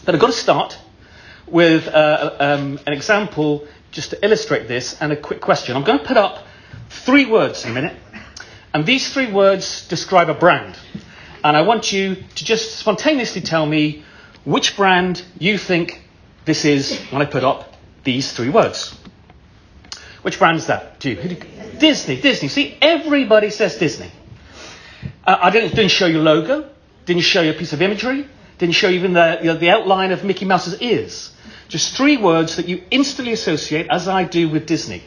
But I've got to start with an example just to illustrate this and a quick question. I'm going to put up 3 words in a minute, and these 3 words describe a brand. And I want you to just spontaneously tell me which brand you think this is when I put up these 3 words. Which brand is that? Disney. See, everybody says Disney. I didn't show you a logo, didn't show you a piece of imagery, didn't show you even the outline of Mickey Mouse's ears. Just 3 words that you instantly associate, as I do, with Disney.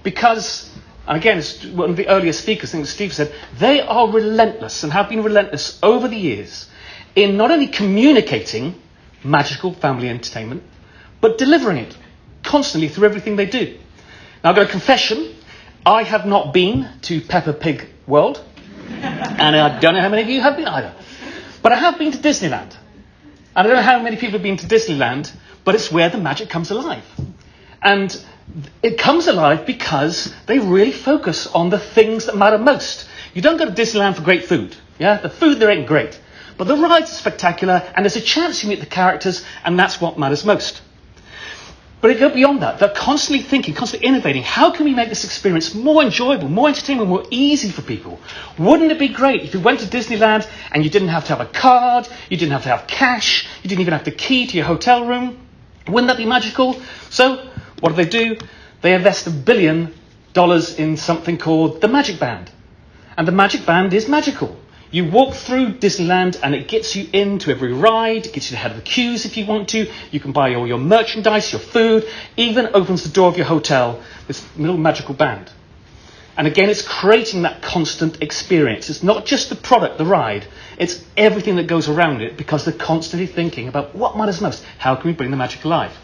Because, and again, it's one of the earlier speakers, I think Steve said, they are relentless and have been relentless over the years in not only communicating magical family entertainment, but delivering it constantly through everything they do. Now, I've got a confession. I have not been to Peppa Pig World. And I don't know how many of you have been either. But I have been to Disneyland. And I don't know how many people have been to Disneyland, but it's where the magic comes alive. And it comes alive because they really focus on the things that matter most. You don't go to Disneyland for great food. Yeah, the food there ain't great. But the rides are spectacular, and there's a chance you meet the characters, and that's what matters most. But it goes beyond that. They're constantly thinking, constantly innovating. How can we make this experience more enjoyable, more entertaining, more easy for people? Wouldn't it be great if you went to Disneyland and you didn't have to have a card, you didn't have to have cash, you didn't even have the key to your hotel room? Wouldn't that be magical? So, what do? They invest $1 billion in something called the Magic Band. And the Magic Band is magical. You walk through Disneyland and it gets you into every ride, it gets you ahead of the queues if you want to, you can buy all your merchandise, your food, even opens the door of your hotel, this little magical band. And again, it's creating that constant experience. It's not just the product, the ride, it's everything that goes around it, because they're constantly thinking about what matters most. How can we bring the magic alive?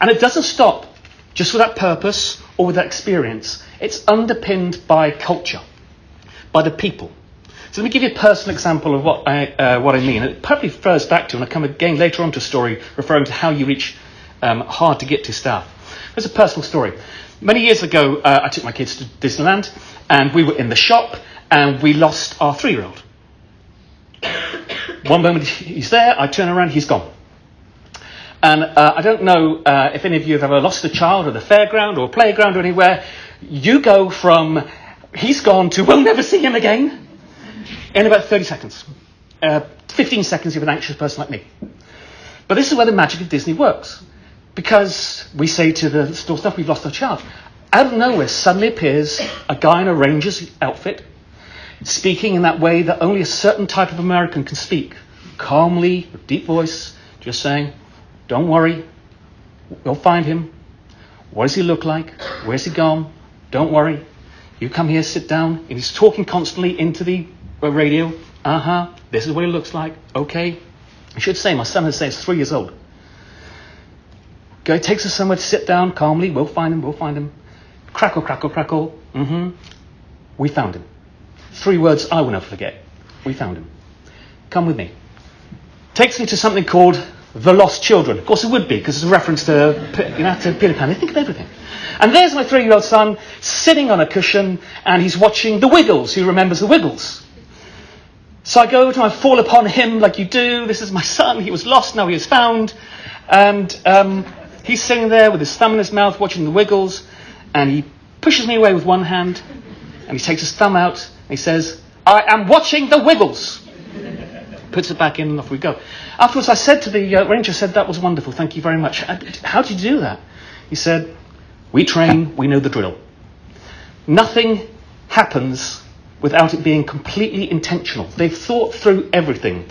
And it doesn't stop just with that purpose or with that experience. It's underpinned by culture, by the people. So let me give you a personal example of what I mean. It probably refers back to, and I come again later on to a story referring to how you reach hard to get to staff. There's a personal story. Many years ago, I took my kids to Disneyland, and we were in the shop, and we lost our 3-year-old. One moment he's there, I turn around, he's gone. And I don't know if any of you have ever lost a child at a fairground or a playground or anywhere. You go from he's gone to we'll never see him again in about 30 seconds. 15 seconds if you're an anxious person like me. But this is where the magic of Disney works. Because we say to the store staff, we've lost our child. Out of nowhere suddenly appears a guy in a ranger's outfit, speaking in that way that only a certain type of American can speak. Calmly, with deep voice, just saying, don't worry, we'll find him. What does he look like? Where's he gone? Don't worry. You come here, sit down. And he's talking constantly into the radio. This is what he looks like. Okay. I should say, my son has said he's 3 years old. Guy takes us somewhere to sit down calmly. We'll find him. Crackle, crackle, crackle. We found him. 3 words I will never forget. We found him. Come with me. Takes me to something called The Lost Children. Of course it would be, because it's a reference to Peter Pan. They think of everything. And there's my 3-year-old son sitting on a cushion, and he's watching The Wiggles. Who remembers The Wiggles? So I go over to him, I fall upon him like you do. This is my son. He was lost, now he is found. And he's sitting there with his thumb in his mouth watching The Wiggles. And he pushes me away with one hand. And he takes his thumb out. And he says, I am watching The Wiggles. Puts it back in and off we go. Afterwards I said to the ranger, that was wonderful, thank you very much. How did you do that? He said, we train, we know the drill. Nothing happens without it being completely intentional. They've thought through everything.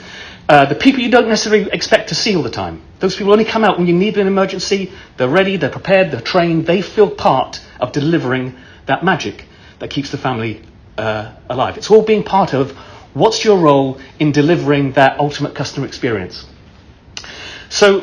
The people you don't necessarily expect to see all the time. Those people only come out when you need an emergency. They're ready, they're prepared, they're trained. They feel part of delivering that magic that keeps the family alive. It's all being part of what's your role in delivering that ultimate customer experience. So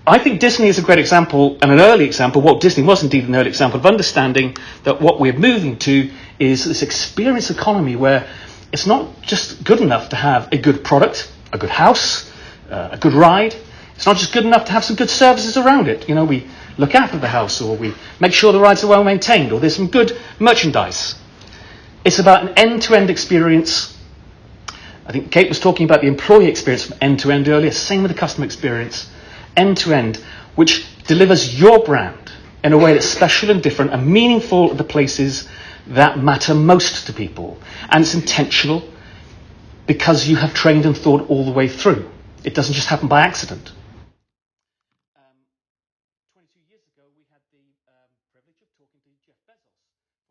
I think Disney is a great example, and an early example. Walt Disney was indeed an early example of understanding that what we're moving to is this experience economy where it's not just good enough to have a good product, a good house, a good ride. It's not just good enough to have some good services around it. We look after the house, or we make sure the rides are well maintained, or there's some good merchandise. It's about an end-to-end experience I think Kate was talking about the employee experience from end to end earlier. Same with the customer experience, end to end, which delivers your brand in a way that's special and different and meaningful at the places that matter most to people. And it's intentional because you have trained and thought all the way through. It doesn't just happen by accident.